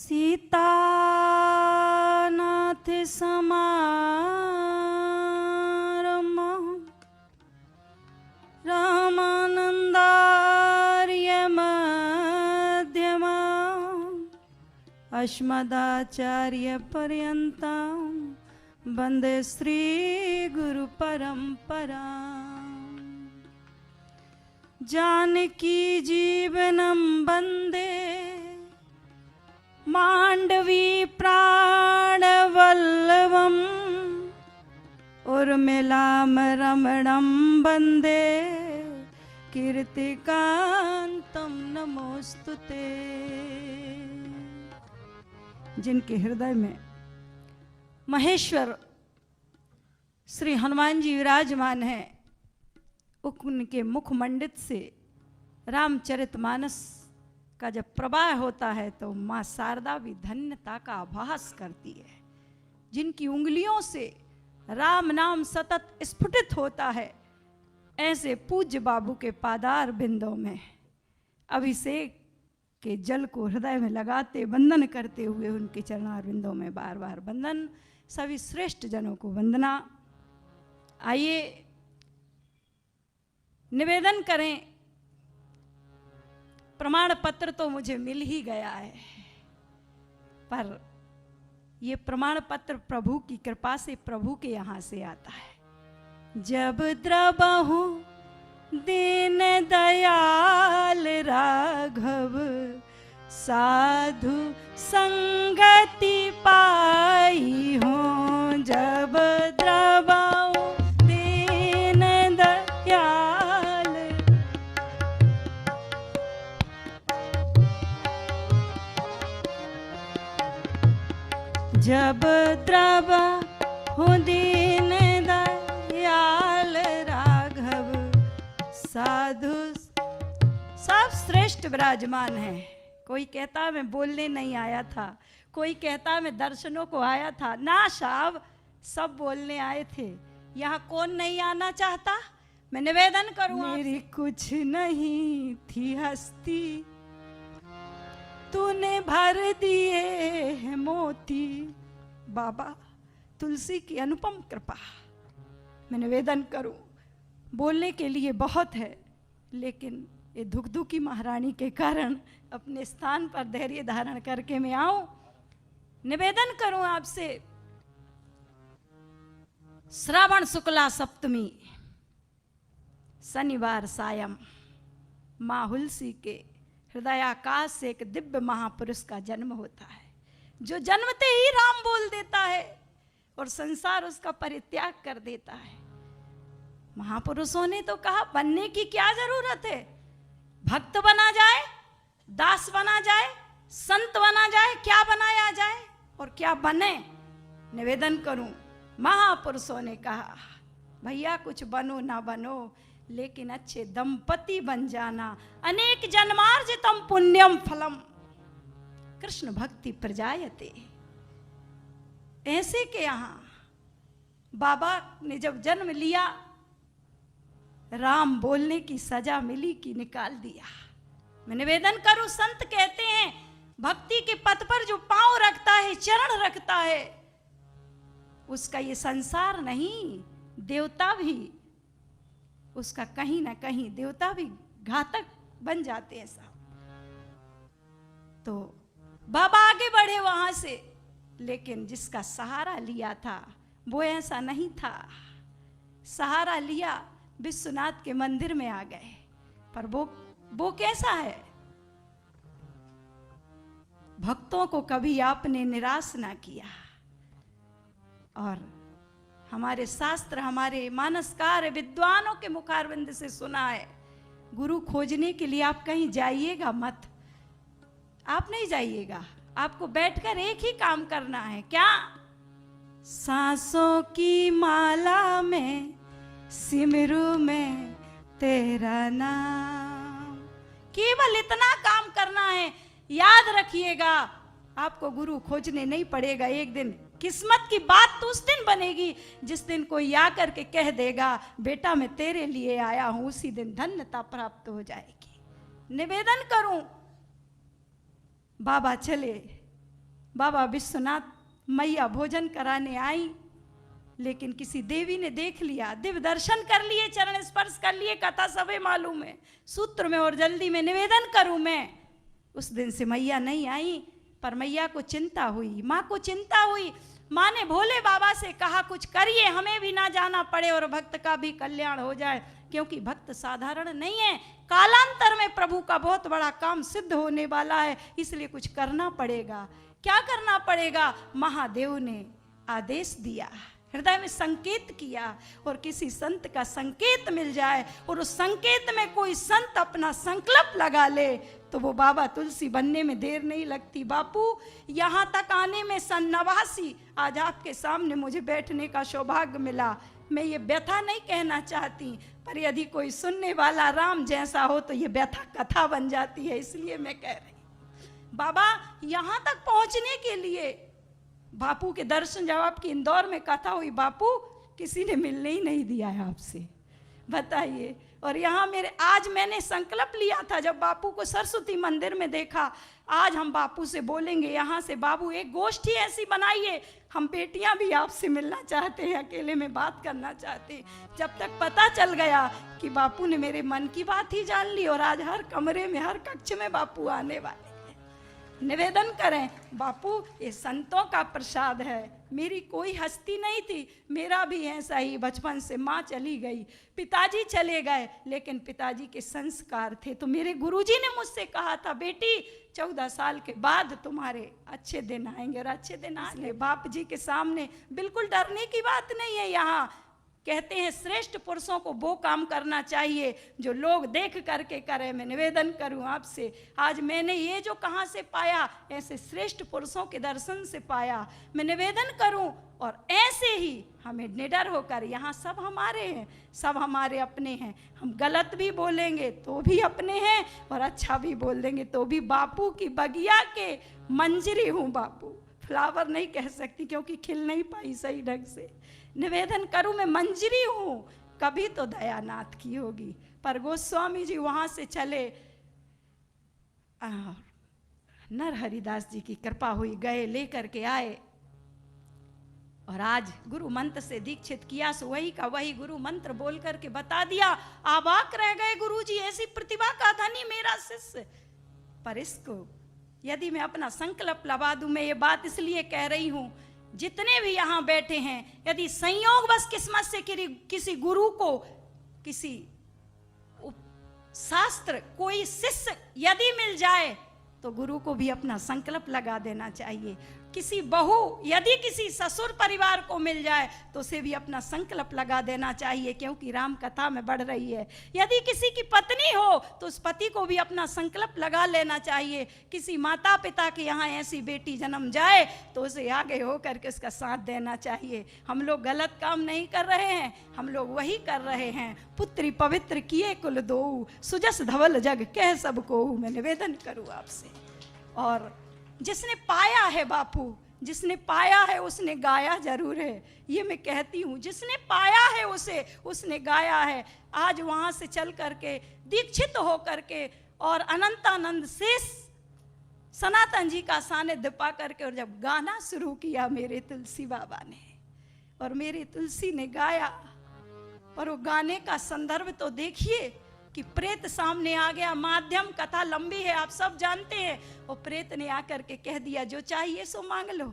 सीतानाथ समारम्भः रामानन्दार्य मध्यमाम् अस्मदाचार्यपर्यन्तां वन्दे श्रीगुरुपरम्पराम्। जानकी जीवनं वन्दे मांडवी प्राणवल्लभम् उर्मिलां रमणं वन्दे कीर्तिकान्तं नमोस्तुते। जिनके हृदय में महेश्वर श्री हनुमान जी विराजमान हैं, उनके मुखमंडित से रामचरितमानस का जब प्रवाह होता है तो माँ शारदा भी धन्यता का आभास करती है। जिनकी उंगलियों से राम नाम सतत स्फुटित होता है, ऐसे पूज्य बाबू के पादार बिंदों में अभिषेक के जल को हृदय में लगाते वंदन करते हुए उनके चरणार बिंदों में बार बार वंदन। सभी श्रेष्ठ जनों को वंदना। आइए निवेदन करें। प्रमाण पत्र तो मुझे मिल ही गया है, पर ये प्रमाण पत्र प्रभु की कृपा से, प्रभु के यहाँ से आता है। जब द्रबहु दीन दयाल राघव साधु संगति पाई हो। जब द्रबहु दीन दयाल, जब द्रबहु दीन दयाल राघव साधु, सब श्रेष्ठ विराजमान है। कोई कहता मैं बोलने नहीं आया था, कोई कहता मैं दर्शनों को आया था। ना साहब, सब बोलने आए थे। यहाँ कौन नहीं आना चाहता? मैं निवेदन करूँ, मेरी कुछ नहीं थी हस्ती, तूने भर दिए है मोती। बाबा तुलसी की अनुपम कृपा। मैं निवेदन करूं, बोलने के लिए बहुत है, लेकिन ये धुकधु की महारानी के कारण अपने स्थान पर धैर्य धारण करके मैं आऊं। निवेदन करूं आपसे, श्रावण शुक्ला सप्तमी शनिवार सायं माँ हुलसी के हृदयाकाश से एक दिव्य महापुरुष का जन्म होता है, जो जन्मते ही राम बोल देता है और संसार उसका परित्याग कर देता है। महापुरुषों ने तो कहा बनने की क्या जरूरत है, भक्त बना जाए, दास बना जाए, संत बना जाए, क्या बनाया जाए और क्या बने। निवेदन करूं, महापुरुषों ने कहा भैया कुछ बनो ना बनो, लेकिन अच्छे दंपति बन जाना। अनेक जन्मार्जितम पुण्यम फलम कृष्ण भक्ति प्रजायते। ऐसे के यहाँ बाबा ने जब जन्म लिया, राम बोलने की सजा मिली कि निकाल दिया। मैं निवेदन करूं, संत कहते हैं भक्ति के पथ पर जो पांव रखता है, चरण रखता है, उसका ये संसार नहीं, देवता भी उसका कहीं ना कहीं, देवता भी घातक बन जाते हैं साहब। तो बाबा आगे बढ़े वहां से, लेकिन जिसका सहारा लिया था वो ऐसा नहीं था। सहारा लिया, विश्वनाथ के मंदिर में आ गए, पर वो कैसा है? भक्तों को कभी आपने निराश ना किया। और हमारे शास्त्र, हमारे मानसकार विद्वानों के मुखारविंद से सुना है, गुरु खोजने के लिए आप कहीं जाइएगा मत। आप नहीं जाइएगा, आपको बैठकर एक ही काम करना है। क्या? सांसों की माला में सिमरू में तेरा नाम। केवल इतना काम करना है। याद रखिएगा, आपको गुरु खोजने नहीं पड़ेगा। एक दिन किस्मत की बात तो उस दिन बनेगी जिस दिन कोई आकर के कह देगा बेटा मैं तेरे लिए आया हूं, उसी दिन धन्यता प्राप्त हो जाएगी। निवेदन करूं, बाबा चले बाबा विश्वनाथ मैया भोजन कराने आई, लेकिन किसी देवी ने देख लिया, दिव्य दर्शन कर लिए, चरण स्पर्श कर लिए, कथा सबे मालूम है, सूत्र में और जल्दी में निवेदन करूं मैं। उस दिन से मैया नहीं आई। पर मैया को चिंता हुई, माँ को चिंता हुई। माँ ने भोले बाबा से कहा कुछ करिए, हमें भी ना जाना पड़े और भक्त का भी कल्याण हो जाए, क्योंकि भक्त साधारण नहीं है, कालांतर में प्रभु का बहुत बड़ा काम सिद्ध होने वाला है, इसलिए कुछ करना पड़ेगा। क्या करना पड़ेगा? महादेव ने आदेश दिया, हृदय में संकेत किया, और किसी संत का संकेत मिल जाए और उस संकेत में कोई संत अपना संकल्प लगा ले तो वो बाबा तुलसी बनने में देर नहीं लगती। बापू यहाँ तक आने में सन 89 आज आपके सामने मुझे बैठने का सौभाग्य मिला। मैं ये व्यथा नहीं कहना चाहती, पर यदि कोई सुनने वाला राम जैसा हो तो ये व्यथा कथा बन जाती है, इसलिए मैं कह रही। बाबा यहाँ तक पहुँचने के लिए बापू के दर्शन, जब आपकी इंदौर में कथा हुई, बापू किसी ने मिलने ही नहीं दिया है आपसे, बताइए। और यहाँ मेरे आज मैंने संकल्प लिया था, जब बापू को सरस्वती मंदिर में देखा, आज हम बापू से बोलेंगे यहाँ से, बाबू एक गोष्ठी ऐसी बनाइए, हम बेटियां भी आपसे मिलना चाहते हैं, अकेले में बात करना चाहते हैं। जब तक पता चल गया कि बापू ने मेरे मन की बात ही जान ली, और आज हर कमरे में, हर कक्ष में बापू आने वाले। निवेदन करें, बापू ये संतों का प्रसाद है, मेरी कोई हस्ती नहीं थी, मेरा भी ऐसा ही बचपन से, माँ चली गई, पिताजी चले गए, लेकिन पिताजी के संस्कार थे। तो मेरे गुरुजी ने मुझसे कहा था, बेटी 14 साल के बाद तुम्हारे अच्छे दिन आएंगे, और अच्छे दिन आएंगे। बाप जी के सामने बिल्कुल डरने की बात नहीं है। यहाँ कहते हैं श्रेष्ठ पुरुषों को वो काम करना चाहिए जो लोग देख करके करें। मैं निवेदन करूं आपसे, आज मैंने ये जो कहाँ से पाया, ऐसे श्रेष्ठ पुरुषों के दर्शन से पाया। मैं निवेदन करूं, और ऐसे ही हमें निडर होकर, यहाँ सब हमारे हैं, सब हमारे अपने हैं, हम गलत भी बोलेंगे तो भी अपने हैं, और अच्छा भी बोल देंगे तो भी। बापू की बगिया के मंजरी हूँ बापू, फ्लावर नहीं कह सकती क्योंकि खिल नहीं पाई सही ढंग से। निवेदन करूं, मैं मंजरी हूं, कभी तो दयानाथ की होगी। पर गोस्वामी जी वहां से चले, नर हरिदास जी की कृपा हुई, गए लेकर के आए, और आज गुरु मंत्र से दीक्षित किया। सो वही का वही गुरु मंत्र बोल करके बता दिया। आबाक रह गए गुरु जी, ऐसी प्रतिभा का धनी मेरा शिष्य। पर इसको यदि मैं अपना संकल्प लगा दूं, मैं ये बात इसलिए कह रही हूं, जितने भी यहाँ बैठे हैं, यदि संयोग बस किस्मत से किसी गुरु को, किसी शास्त्र, कोई शिष्य यदि मिल जाए, तो गुरु को भी अपना संकल्प लगा देना चाहिए। किसी बहू यदि किसी ससुर परिवार को मिल जाए तो उसे भी अपना संकल्प लगा देना चाहिए, क्योंकि राम कथा में बढ़ रही है। यदि किसी की पत्नी हो तो उस पति को भी अपना संकल्प लगा लेना चाहिए। किसी माता पिता के यहाँ ऐसी बेटी जन्म जाए तो उसे आगे हो करके उसका साथ देना चाहिए। हम लोग गलत काम नहीं कर रहे हैं, हम लोग वही कर रहे हैं। पुत्री पवित्र किए कुल दो, सुजस धवल जग कह सबको। मैं निवेदन करूँ आपसे, और जिसने पाया है बापू, जिसने पाया है उसने गाया जरूर है, ये मैं कहती हूँ। जिसने पाया है उसे, उसने गाया है। आज वहाँ से चल करके दीक्षित हो करके, और अनंतानंद शेष सनातन जी का सानिध्य पा करके, और जब गाना शुरू किया मेरे तुलसी बाबा ने, और मेरी तुलसी ने गाया, पर वो गाने का संदर्भ तो देखिए कि प्रेत सामने आ गया। माध्यम कथा लंबी है, आप सब जानते हैं। और प्रेत ने आकर के कह दिया, जो चाहिए सो मांग लो।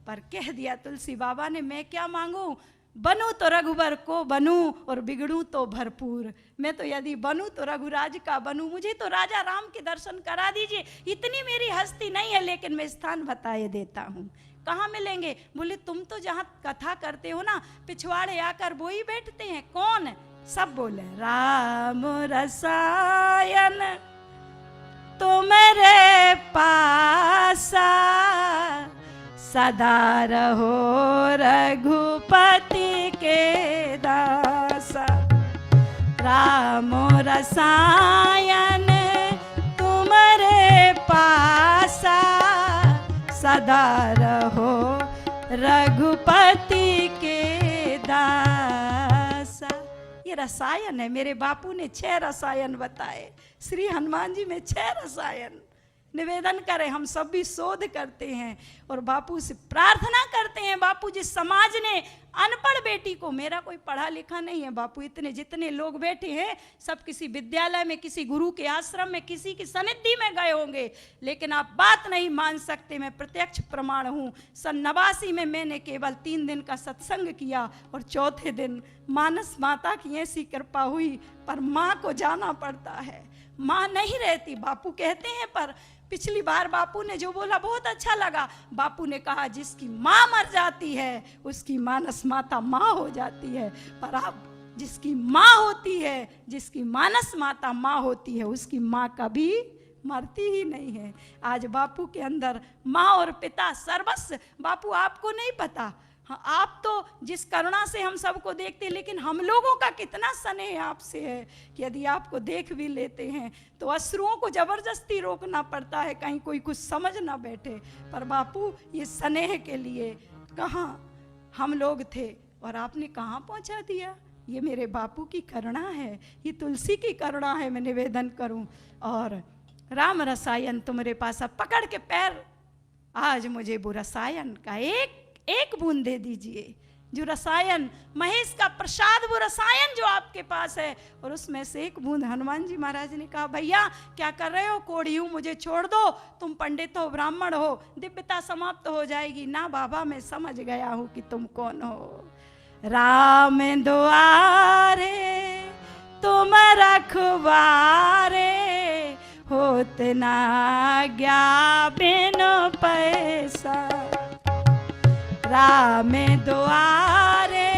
पर कह दिया तुलसी बाबा ने, मैं क्या मांगू, बनूं तो रघुवर को बनूं, और बिगड़ूं तो भरपूर। मैं तो यदि बनूं तो रघुराज का बनूं, मुझे तो राजा राम के दर्शन करा दीजिए। इतनी मेरी हस्ती नहीं है, लेकिन मैं स्थान बताए देता हूँ। कहाँ मिलेंगे? बोले तुम तो जहाँ कथा करते हो ना, पिछवाड़े आकर वो ही बैठते हैं। कौन? सब बोले राम रसायन तुम्हारे पासा, सदा रहो रघुपति के दासा। राम रसायन तुम्हारे पासा, सदा रहो रघुपति के दासा। ये रसायन है। मेरे बापू ने 6 रसायन बताए, श्री हनुमान जी में 6 रसायन। निवेदन करें, हम सब भी शोध करते हैं और बापू से प्रार्थना करते हैं। बापू जिस समाज ने अनपढ़ बेटी को, मेरा कोई पढ़ा लिखा नहीं है बापू, इतने जितने लोग बैठे हैं सब किसी विद्यालय में, किसी गुरु के आश्रम में, किसी की सनिधि में गए होंगे, लेकिन आप बात नहीं मान सकते। मैं प्रत्यक्ष प्रमाण हूँ। सन 89 में मैंने केवल 3 दिन का सत्संग किया और चौथे दिन मानस माता की ऐसी कृपा हुई, पर माँ को जाना पड़ता है, माँ नहीं रहती। बापू कहते हैं, पर पिछली बार बापू ने जो बोला बहुत अच्छा लगा। बापू ने कहा जिसकी माँ मर जाती है उसकी मानस माता माँ हो जाती है, पर आप जिसकी माँ होती है, जिसकी मानस माता माँ होती है, उसकी माँ कभी मरती ही नहीं है। आज बापू के अंदर माँ और पिता सर्वस्व। बापू आपको नहीं पता, हाँ, आप तो जिस करुणा से हम सबको देखते हैं, लेकिन हम लोगों का कितना स्नेह आपसे है कि यदि आपको देख भी लेते हैं तो अश्रुओं को जबरदस्ती रोकना पड़ता है, कहीं कोई कुछ समझ ना बैठे। पर बापू ये स्नेह के लिए कहाँ हम लोग थे और आपने कहाँ पहुँचा दिया। ये मेरे बापू की करुणा है, ये तुलसी की करुणा है। मैं निवेदन करूं, और राम रसायन तुम्हारे पास, अब पकड़ के पैर, आज मुझे वो रसायन का एक बूंद दे दीजिए, जो रसायन महेश का प्रसाद, वो रसायन जो आपके पास है, और उसमें से एक बूंद। हनुमान जी महाराज ने कहा भैया क्या कर रहे हो, कोढ़ी हूं, मुझे छोड़ दो, तुम पंडित हो, ब्राह्मण हो, दिव्यता समाप्त हो जाएगी। ना बाबा, मैं समझ गया हूं कि तुम कौन हो। राम दुआरे तुम रखवारे, होत ना गया बिन पैसा, राम दुआरे।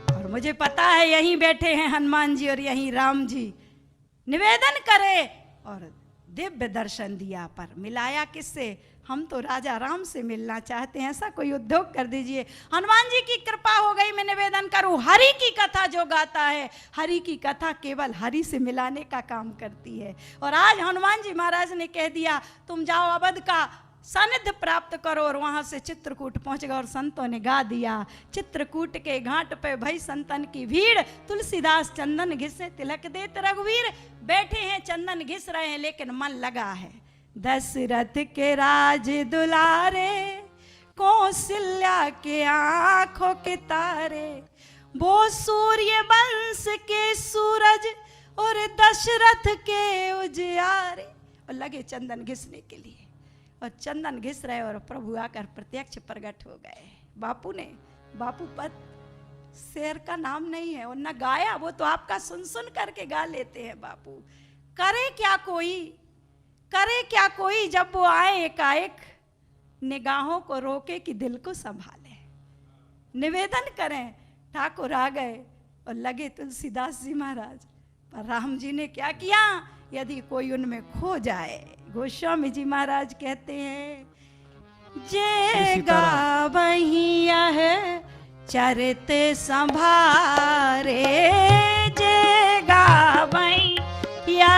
और मुझे पता है यहीं बैठे हैं हनुमान जी और यहीं राम जी। निवेदन करें और दिव्य दर्शन दिया, पर मिलाया किससे? हम तो राजा राम से मिलना चाहते हैं। ऐसा कोई उद्योग कर दीजिए। हनुमान जी की कृपा हो गई। मैं निवेदन करूं, हरि की कथा जो गाता है, हरि की कथा केवल हरि से मिलाने का काम करती है। और आज हनुमान जी महाराज ने कह दिया तुम जाओ अवध का सानिध्य प्राप्त करो, और वहां से चित्रकूट पहुंच गए। और संतों ने गा दिया, चित्रकूट के घाट पे भई संतन की भीड़, तुलसीदास चंदन घिसे तिलक देत रघुवीर। बैठे हैं, चंदन घिस रहे हैं, लेकिन मन लगा है। दशरथ के राज दुलारे, कौशल्या के आंखों के तारे, वो सूर्य वंश के सूरज और दशरथ के उजियारे। और लगे चंदन घिसने के लिए, और चंदन घिस रहे और प्रभु आकर प्रत्यक्ष प्रकट हो गए। बापू ने, बापू पद शेर का नाम नहीं है और न गाया, वो तो आपका सुन सुन करके गा लेते हैं। बापू करे क्या कोई, करे क्या कोई, जब वो आए एकाएक, निगाहों को रोके कि दिल को संभाले। निवेदन करें, ठाकुर आ गए और लगे तुलसीदास जी महाराज। पर राम जी ने क्या किया, यदि कोई उनमें खो जाए, गोस्वामी जी महाराज कहते हैं, जे गावही है चरित संभारे, जे गावही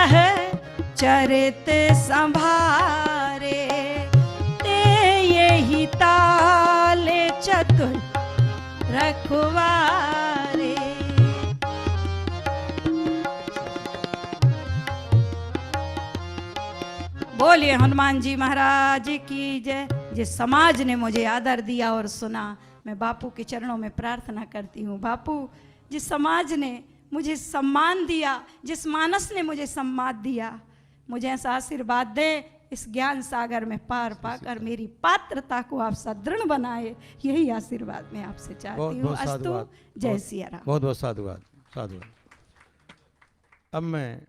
है चरित संभारे, ते यही ताले चतुर रखवारे। बोलिए हनुमान जी महाराज की जय। जिस समाज ने मुझे आदर दिया और सुना, मैं बापू के चरणों में प्रार्थना करती हूँ। बापू जिस समाज ने मुझे सम्मान दिया, जिस मानस ने मुझे सम्मान दिया, मुझे ऐसा आशीर्वाद दे, इस ज्ञान सागर में पार पाकर मेरी पात्रता को आप सदृढ़ बनाए, यही आशीर्वाद मैं आपसे चाहती हूँ। अस्तु, जय सिया राम। बहुत बहुत साधुवाद, साधुवाद। अब मैं